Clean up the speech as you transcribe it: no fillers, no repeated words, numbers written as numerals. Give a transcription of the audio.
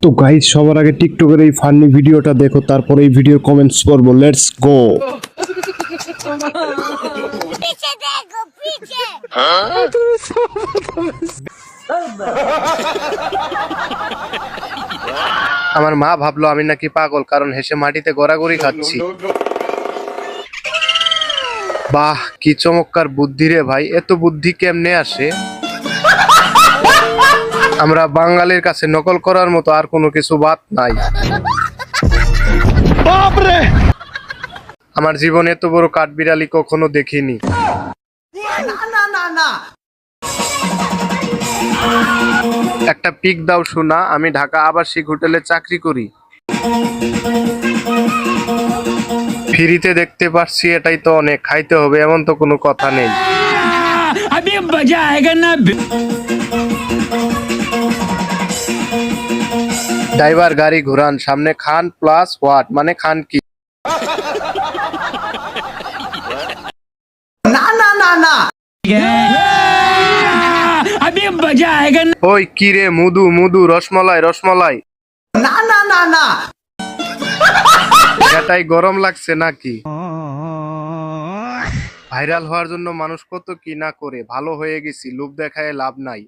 তো গাইস সবার আগে টিকটকের এই ফানি ভিডিওটা দেখো, তারপর এই ভিডিও কমেন্টস করবো। Let's go. पीछे देखो पीछे। আমার মা ভাবলো আমি নাকি পাগল, কারণ হেসে মাটিতে গড়াগড়ি খাচ্ছি। বাহ, কি চমৎকার বুদ্ধি রে ভাই, এত বুদ্ধি কেমনে আসে? আমরা বাঙালির কাছে নকল করার মতো আর কোনো কিছু বাদ নাই। আমার জীবনে এত বড় কাঠবিড়ালি কখনো দেখিনি। একটা পিক দাও শোনা, আমি ঢাকা আবাসিক হোটেলে চাকরি করি। ফ্রিতে দেখতে পাচ্ছি, এটাই তো অনেক। খাইতে হবে এমন তো কোনো কথা নেই। अभी मजा आएगा ना। ড্রাইভার গাড়ি ঘুরান, সামনে খান প্লাস হোয়াট, মানে খান কি? अभी मजा आएगा ना। ওই কি রে, মুদু মুদু, রসমলাই রসমলাই। এটাই গরম লাগছে নাকি? ভাইরাল হওয়ার জন্য মানুষ কত কি না করে। ভালো হয়ে গেছি, লোভ দেখায় লাভ নাই।